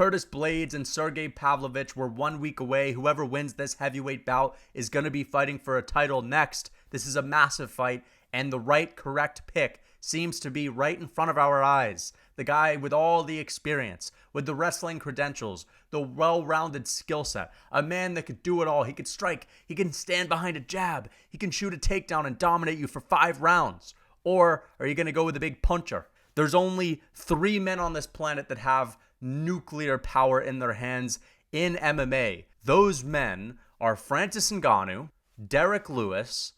Curtis Blaydes and Sergei Pavlovich were 1 week away. Whoever wins this heavyweight bout is going to be fighting for a title next. This is a massive fight, and the correct pick seems to be right in front of our eyes. The guy with all the experience, with the wrestling credentials, the well-rounded skill set, a man that could do it all. He could strike, he can stand behind a jab, he can shoot a takedown and dominate you for 5 rounds. Or are you going to go with a big puncher? There's only 3 men on this planet that have nuclear power in their hands in MMA. Those men are Francis Ngannou, Derek Lewis,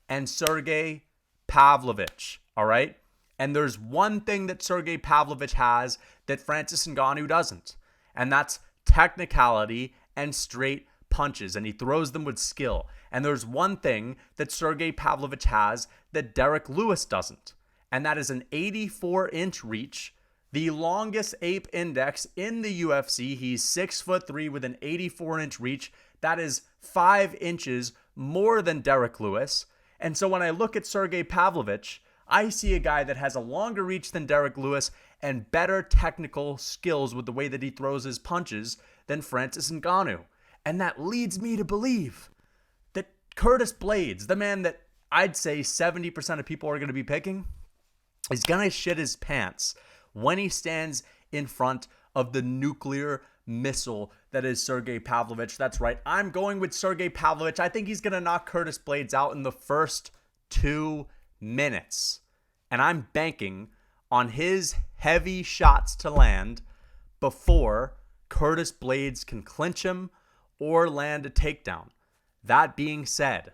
and Sergei Pavlovich. All right? And there's one thing that Sergei Pavlovich has that Francis Ngannou doesn't, and that's technicality and straight punches, and he throws them with skill. And there's one thing that Sergei Pavlovich has that Derek Lewis doesn't, and that is an 84-inch reach, the longest ape index in the UFC. He's 6'3" with an 84-inch reach. That is 5 inches more than Derek Lewis. And so when I look at Sergei Pavlovich, I see a guy that has a longer reach than Derek Lewis and better technical skills with the way that he throws his punches than Francis Ngannou. And that leads me to believe that Curtis Blaydes, the man that I'd say 70% of people are going to be picking, is going to shit his pants when he stands in front of the nuclear missile that is Sergei Pavlovich. That's right. I'm going with Sergei Pavlovich. I think he's going to knock Curtis Blaydes out in the first 2 minutes. And I'm banking on his heavy shots to land before Curtis Blaydes can clinch him or land a takedown. That being said,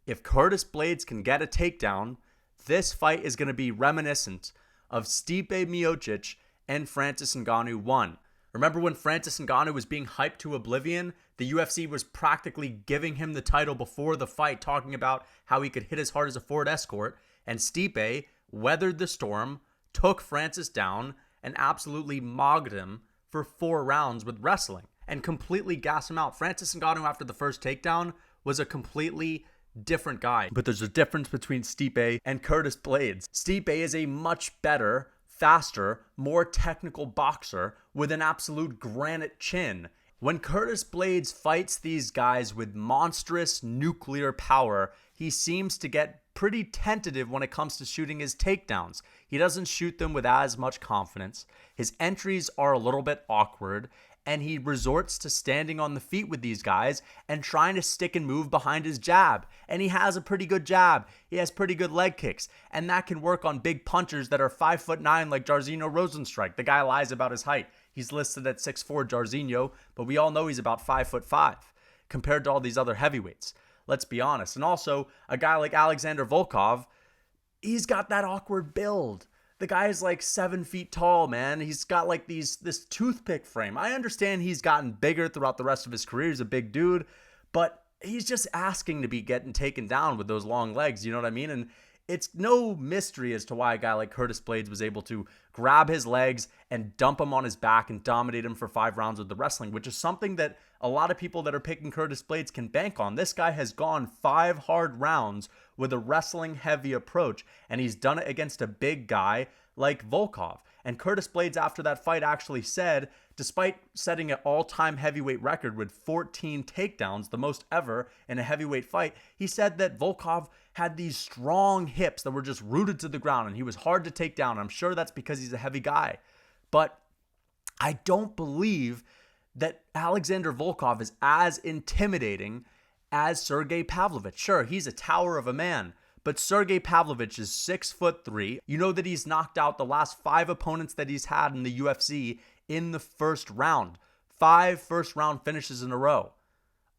if Curtis Blaydes can get a takedown, this fight is going to be reminiscent of Stipe Miocic and Francis Ngannou 1. Remember when Francis Ngannou was being hyped to oblivion? The UFC was practically giving him the title before the fight, talking about how he could hit as hard as a Ford Escort. And Stipe weathered the storm, took Francis down, and absolutely mogged him for 4 rounds with wrestling and completely gassed him out. Francis Ngannou, after the first takedown, was a completely different guy. But there's a difference between Stipe and Curtis Blaydes. Stipe is a much better, faster, more technical boxer with an absolute granite chin. When Curtis Blaydes fights these guys with monstrous nuclear power, he seems to get pretty tentative when it comes to shooting his takedowns. He doesn't shoot them with as much confidence. His entries are a little bit awkward, and he resorts to standing on the feet with these guys and trying to stick and move behind his jab. And he has a pretty good jab. He has pretty good leg kicks, and that can work on big punchers that are 5'9" like Jairzinho Rozenstruik. The guy lies about his height. He's listed at 6'4", Jairzinho, but we all know he's about 5'5" compared to all these other heavyweights. Let's be honest. And also, a guy like Alexander Volkov, he's got that awkward build. The guy is like 7 feet tall, man. He's got like this toothpick frame. I understand he's gotten bigger throughout the rest of his career. He's a big dude, but he's just asking to be getting taken down with those long legs. You know what I mean? And it's no mystery as to why a guy like Curtis Blaydes was able to grab his legs and dump him on his back and dominate him for 5 rounds with the wrestling, which is something that a lot of people that are picking Curtis Blaydes can bank on. This guy has gone 5 hard rounds with a wrestling heavy approach, and he's done it against a big guy like Volkov. And Curtis Blaydes, after that fight, actually said, despite setting an all-time heavyweight record with 14 takedowns, the most ever in a heavyweight fight, he said that Volkov had these strong hips that were just rooted to the ground, and he was hard to take down. I'm sure that's because he's a heavy guy. But I don't believe that Alexander Volkov is as intimidating as Sergei Pavlovich. Sure, he's a tower of a man, but Sergei Pavlovich is 6'3". You know that he's knocked out the last 5 opponents that he's had in the UFC in the first round. 5 first-round finishes in a row.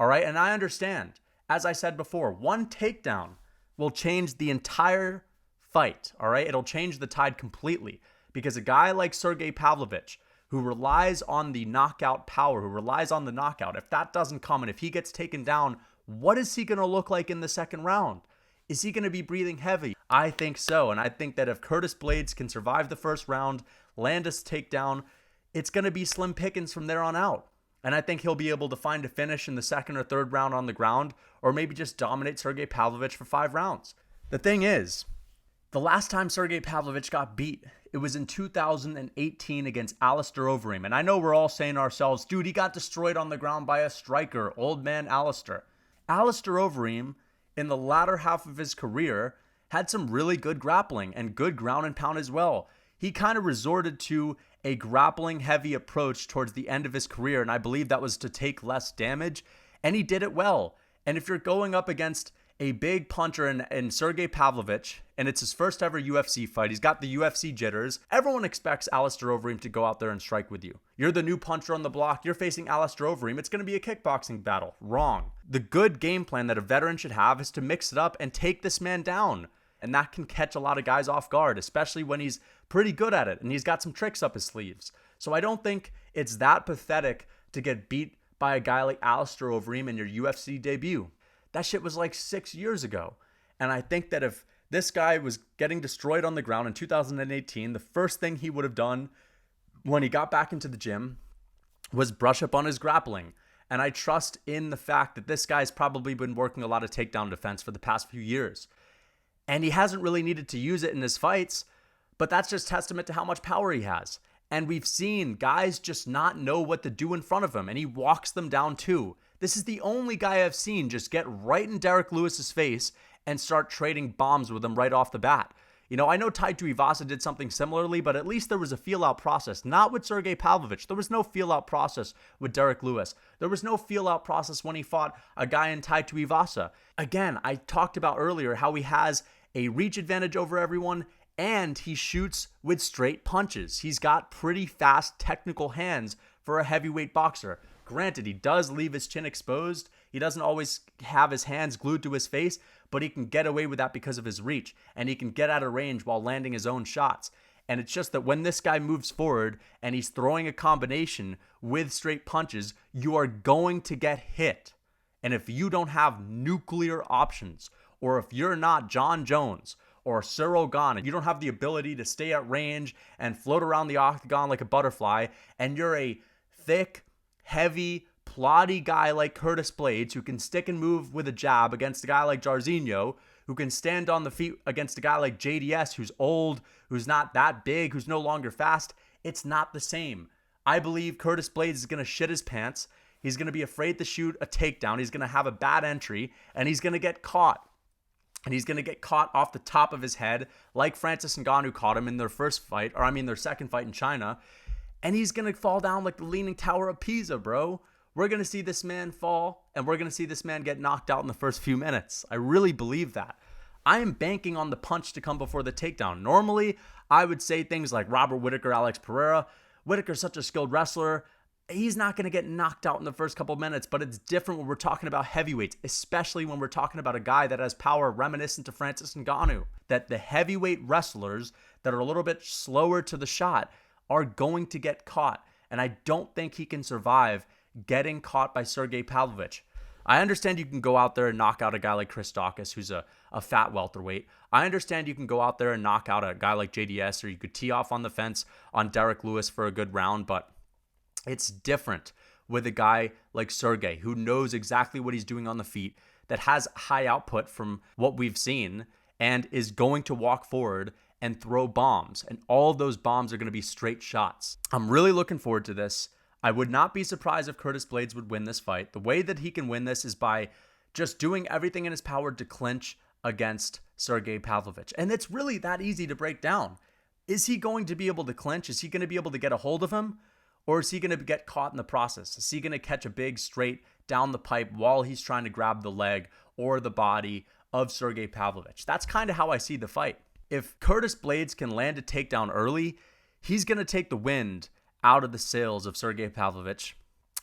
All right, and I understand. As I said before, 1 takedown will change the entire fight. All right, it'll change the tide completely, because a guy like Sergei Pavlovich, who relies on the knockout power, who relies on the knockout, if that doesn't come and if he gets taken down, what is he going to look like in the second round? Is he going to be breathing heavy? I think so, and I think that if Curtis Blaydes can survive the first round, land a takedown, it's going to be slim pickings from there on out. And I think he'll be able to find a finish in the second or third round on the ground, or maybe just dominate Sergei Pavlovich for 5 rounds. The thing is, the last time Sergei Pavlovich got beat It was in 2018 against Alistair Overeem. And I know we're all saying to ourselves, dude, he got destroyed on the ground by a striker, old man Alistair. Alistair Overeem, in the latter half of his career, had some really good grappling and good ground and pound as well. He kind of resorted to a grappling heavy approach towards the end of his career, and I believe that was to take less damage, and he did it well. And if you're going up against a big puncher in Sergei Pavlovich, and it's his first ever UFC fight, he's got the UFC jitters, everyone expects Alistair Overeem to go out there and strike with you. You're the new puncher on the block, you're facing Alistair Overeem, it's going to be a kickboxing battle. Wrong. The good game plan that a veteran should have is to mix it up and take this man down. And that can catch a lot of guys off guard, especially when he's pretty good at it and he's got some tricks up his sleeves. So I don't think it's that pathetic to get beat by a guy like Alistair Overeem in your UFC debut. That shit was like 6 years ago. And I think that if this guy was getting destroyed on the ground in 2018, the first thing he would have done when he got back into the gym was brush up on his grappling. And I trust in the fact that this guy's probably been working a lot of takedown defense for the past few years. And he hasn't really needed to use it in his fights, but that's just testament to how much power he has. And we've seen guys just not know what to do in front of him, and he walks them down too. This is the only guy I've seen just get right in Derek Lewis's face and start trading bombs with him right off the bat. You know, I know Tai Tuivasa did something similarly, but at least there was a feel-out process. Not with Sergei Pavlovich. There was no feel-out process with Derek Lewis. There was no feel-out process when he fought a guy in Tai Tuivasa. Again, I talked about earlier how he has a reach advantage over everyone, and he shoots with straight punches. He's got pretty fast technical hands for a heavyweight boxer. Granted, he does leave his chin exposed. He doesn't always have his hands glued to his face, but he can get away with that because of his reach, and he can get out of range while landing his own shots. And it's just that when this guy moves forward and he's throwing a combination with straight punches, you are going to get hit. And if you don't have nuclear options, or if you're not John Jones or Cyril Gane, and you don't have the ability to stay at range and float around the octagon like a butterfly, and you're a thick, heavy, ploddy guy like Curtis Blaydes who can stick and move with a jab against a guy like Jairzinho, who can stand on the feet against a guy like JDS who's old, who's not that big, who's no longer fast, it's not the same. I believe Curtis Blaydes is going to shit his pants. He's going to be afraid to shoot a takedown. He's going to have a bad entry, and he's going to get caught. And he's going to get caught off the top of his head like Francis Ngannou caught him in their their second fight in China. And he's going to fall down like the Leaning Tower of Pisa, bro. We're going to see this man fall, and we're going to see this man get knocked out in the first few minutes. I really believe that. I am banking on the punch to come before the takedown. Normally, I would say things like Robert Whittaker, Alex Pereira. Whittaker's such a skilled wrestler. He's not going to get knocked out in the first couple of minutes, but it's different when we're talking about heavyweights, especially when we're talking about a guy that has power reminiscent to Francis Ngannou. That the heavyweight wrestlers that are a little bit slower to the shot are going to get caught, and I don't think he can survive getting caught by Sergei Pavlovich. I understand you can go out there and knock out a guy like Chris Daukaus, who's a fat welterweight. I understand you can go out there and knock out a guy like JDS, or you could tee off on the fence on Derek Lewis for a good round, but it's different with a guy like Sergei, who knows exactly what he's doing on the feet, that has high output from what we've seen, and is going to walk forward and throw bombs. And all of those bombs are going to be straight shots. I'm really looking forward to this. I would not be surprised if Curtis Blaydes would win this fight. The way that he can win this is by just doing everything in his power to clinch against Sergei Pavlovich. And it's really that easy to break down. Is he going to be able to clinch? Is he going to be able to get a hold of him? Or is he going to get caught in the process? Is he going to catch a big straight down the pipe while he's trying to grab the leg or the body of Sergei Pavlovich? That's kind of how I see the fight. If Curtis Blaydes can land a takedown early, he's going to take the wind out of the sails of Sergei Pavlovich,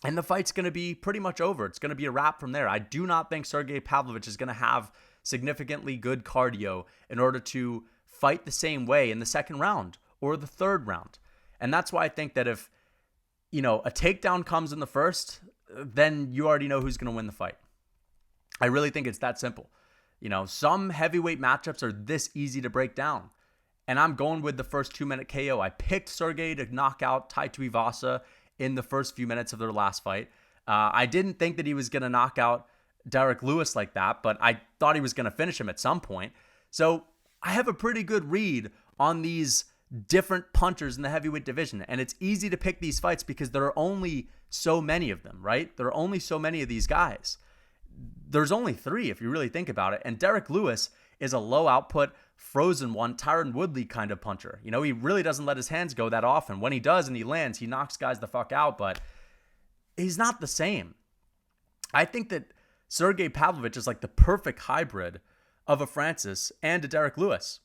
and the fight's going to be pretty much over. It's going to be a wrap from there. I do not think Sergei Pavlovich is going to have significantly good cardio in order to fight the same way in the second round or the third round. And that's why I think that if, a takedown comes in the first, then you already know who's going to win the fight. I really think it's that simple. Some heavyweight matchups are this easy to break down. And I'm going with the first 2-minute KO. I picked Sergei to knock out Tai Tuivasa in the first few minutes of their last fight. I didn't think that he was going to knock out Derek Lewis like that, but I thought he was going to finish him at some point. So I have a pretty good read on these different punchers in the heavyweight division. And it's easy to pick these fights because there are only so many of them, right? There are only so many of these guys. There's only 3 if you really think about it. And Derek Lewis is a low output, frozen one, Tyron Woodley kind of puncher. You know, he really doesn't let his hands go that often. When he does and he lands, he knocks guys the fuck out, but he's not the same. I think that Sergei Pavlovich is like the perfect hybrid of a Francis and a Derek Lewis.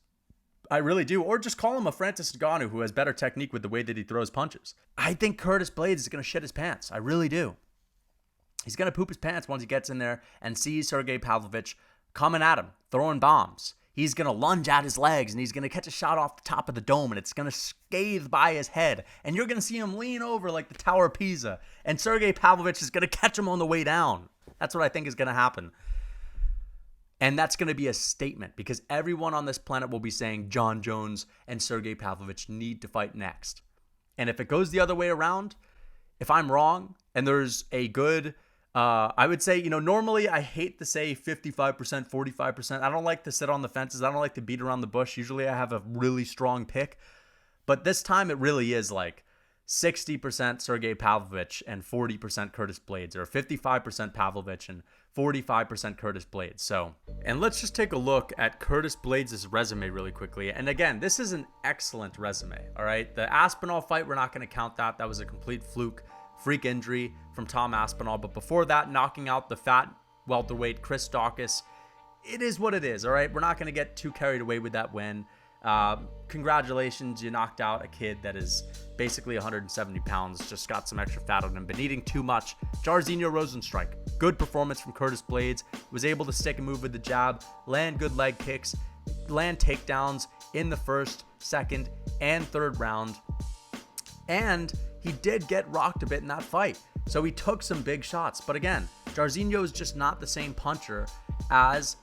I really do. Or just call him a Francis Ngannou who has better technique with the way that he throws punches. I think Curtis Blaydes is going to shit his pants. I really do. He's going to poop his pants once he gets in there and sees Sergei Pavlovich coming at him, throwing bombs. He's going to lunge at his legs and he's going to catch a shot off the top of the dome and it's going to scathe by his head. And you're going to see him lean over like the Tower of Pisa. And Sergei Pavlovich is going to catch him on the way down. That's what I think is going to happen. And that's going to be a statement because everyone on this planet will be saying John Jones and Sergei Pavlovich need to fight next. And if it goes the other way around, if I'm wrong and there's a good, I would say, normally I hate to say 55%, 45%. I don't like to sit on the fences. I don't like to beat around the bush. Usually I have a really strong pick. But this time it really is like 60% Sergei Pavlovich and 40% Curtis Blaydes, or 55% Pavlovich and 45% Curtis Blaydes. So, and let's just take a look at Curtis Blaydes' resume really quickly. And again, this is an excellent resume, all right? The Aspinall fight, we're not going to count that. That was a complete freak injury from Tom Aspinall. But before that, knocking out the fat welterweight Chris Daukaus. It is what it is, all right? We're not going to get too carried away with that win. Congratulations, you knocked out a kid that is basically 170 pounds, just got some extra fat on him, been eating too much. Jairzinho Rozenstruik, good performance from Curtis Blaydes, was able to stick and move with the jab, land good leg kicks, land takedowns in the first, second, and third round. And he did get rocked a bit in that fight, so he took some big shots. But again, Jairzinho is just not the same puncher as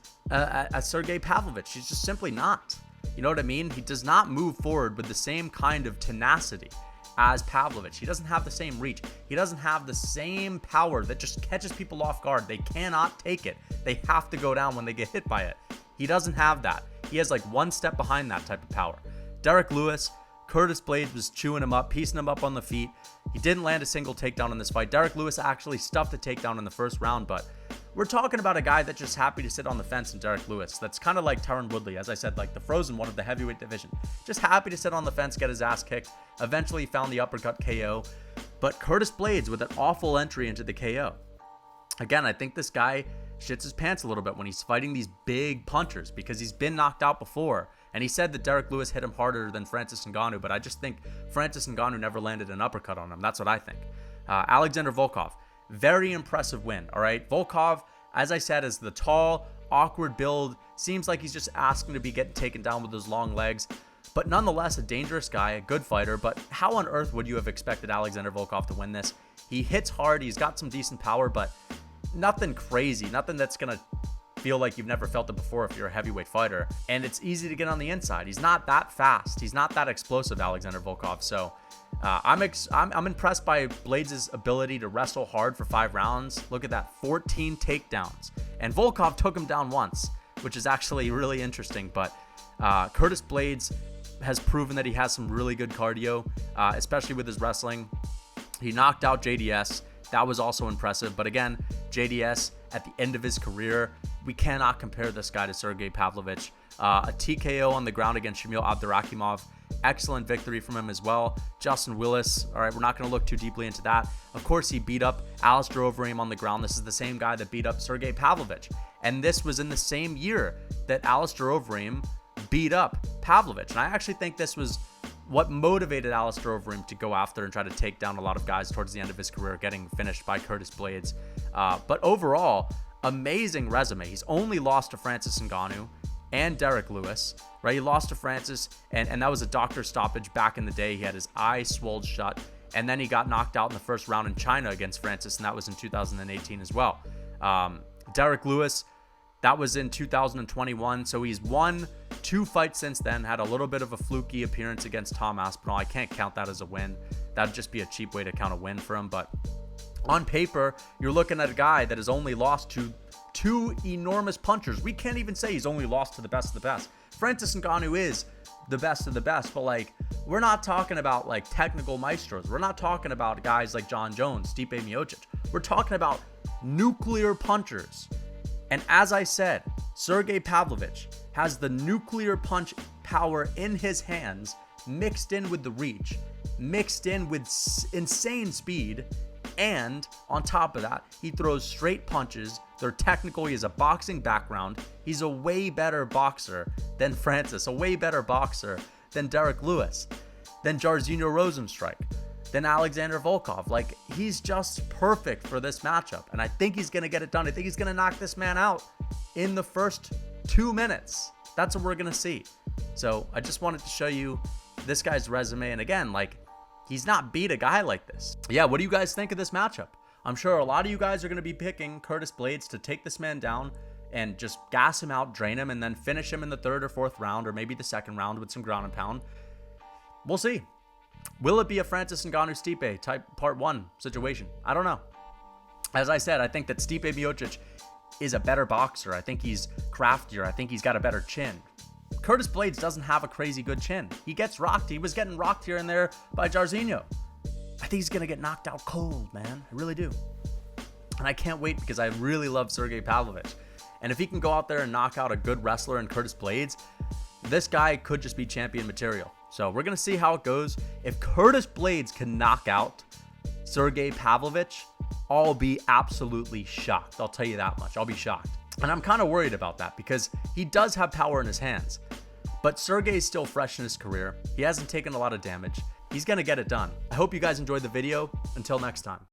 Sergei Pavlovich. He's just simply not. You know what I mean? He does not move forward with the same kind of tenacity as Pavlovich. He doesn't have the same reach. He doesn't have the same power that just catches people off guard. They cannot take it. They have to go down when they get hit by it. He doesn't have that. He has like one step behind that type of power. Derek Lewis, Curtis Blaydes was chewing him up, piecing him up on the feet. He didn't land a single takedown in this fight. Derek Lewis actually stuffed the takedown in the first round, but we're talking about a guy that's just happy to sit on the fence in Derek Lewis. That's kind of like Tyron Woodley, as I said, like the frozen one of the heavyweight division. Just happy to sit on the fence, get his ass kicked. Eventually found the uppercut KO. But Curtis Blaydes with an awful entry into the KO. Again, I think this guy shits his pants a little bit when he's fighting these big punchers because he's been knocked out before. And he said that Derek Lewis hit him harder than Francis Ngannou, but I just think Francis Ngannou never landed an uppercut on him. That's what I think. Alexander Volkov. Very impressive win, all right? Volkov, as I said, is the tall, awkward build. Seems like he's just asking to be getting taken down with his long legs. But nonetheless, a dangerous guy, a good fighter. But how on earth would you have expected Alexander Volkov to win this? He hits hard. He's got some decent power, but nothing crazy. Nothing that's going to feel like you've never felt it before if you're a heavyweight fighter. And it's easy to get on the inside. He's not that fast. He's not that explosive, Alexander Volkov. So I'm impressed by Blaydes' ability to wrestle hard for 5 rounds. Look at that, 14 takedowns. And Volkov took him down once, which is actually really interesting. But Curtis Blaydes has proven that he has some really good cardio, especially with his wrestling. He knocked out JDS. That was also impressive. But again, JDS at the end of his career, we cannot compare this guy to Sergei Pavlovich. A TKO on the ground against Shamil Abdurakhimov. Excellent victory from him as well. Justin Willis. All right, we're not going to look too deeply into that. Of course, he beat up Alistair Overeem on the ground. This is the same guy that beat up Sergei Pavlovich. And this was in the same year that Alistair Overeem beat up Pavlovich. And I actually think this was what motivated Alistair Overeem to go after and try to take down a lot of guys towards the end of his career, getting finished by Curtis Blaydes. But overall, amazing resume. He's only lost to Francis Ngannou and Derek Lewis, right? He lost to Francis, and that was a doctor stoppage back in the day. He had his eye swelled shut, and then he got knocked out in the first round in China against Francis, and that was in 2018 as well. Derek Lewis, that was in 2021, so he's won 2 fights since then, had a little bit of a fluky appearance against Tom Aspinall. I can't count that as a win. That'd just be a cheap way to count a win for him, but on paper, you're looking at a guy that has only lost to 2 enormous punchers. We can't even say he's only lost to the best of the best. Francis Ngannou is the best of the best, but like, we're not talking about like technical maestros. We're not talking about guys like John Jones, Stipe Miocic. We're talking about nuclear punchers. And as I said, Sergei Pavlovich has the nuclear punch power in his hands, mixed in with the reach, mixed in with insane speed, and on top of that, he throws straight punches. They're technical. He has a boxing background. He's a way better boxer than Francis, a way better boxer than Derek Lewis, than Jairzinho Rozenstruik, than Alexander Volkov. Like, he's just perfect for this matchup, and I think he's going to get it done. I think he's going to knock this man out in the first 2 minutes. That's what we're going to see. So I just wanted to show you this guy's resume, and again, like, he's not beat a guy like this. Yeah, what do you guys think of this matchup? I'm sure a lot of you guys are going to be picking Curtis Blaydes to take this man down and just gas him out, drain him, and then finish him in the 3rd or 4th round, or maybe the 2nd round with some ground and pound. We'll see. Will it be a Francis Ngannou-Stipe type part 1 situation? I don't know. As I said, I think that Stipe Miocic is a better boxer. I think he's craftier. I think he's got a better chin. Curtis Blaydes doesn't have a crazy good chin. He gets rocked. He was getting rocked here and there by Jairzinho. I think he's going to get knocked out cold, man. I really do. And I can't wait because I really love Sergei Pavlovich. And if he can go out there and knock out a good wrestler in Curtis Blaydes, this guy could just be champion material. So we're going to see how it goes. If Curtis Blaydes can knock out Sergei Pavlovich, I'll be absolutely shocked. I'll tell you that much. I'll be shocked. And I'm kind of worried about that because he does have power in his hands. But Sergei's still fresh in his career. He hasn't taken a lot of damage. He's going to get it done. I hope you guys enjoyed the video. Until next time.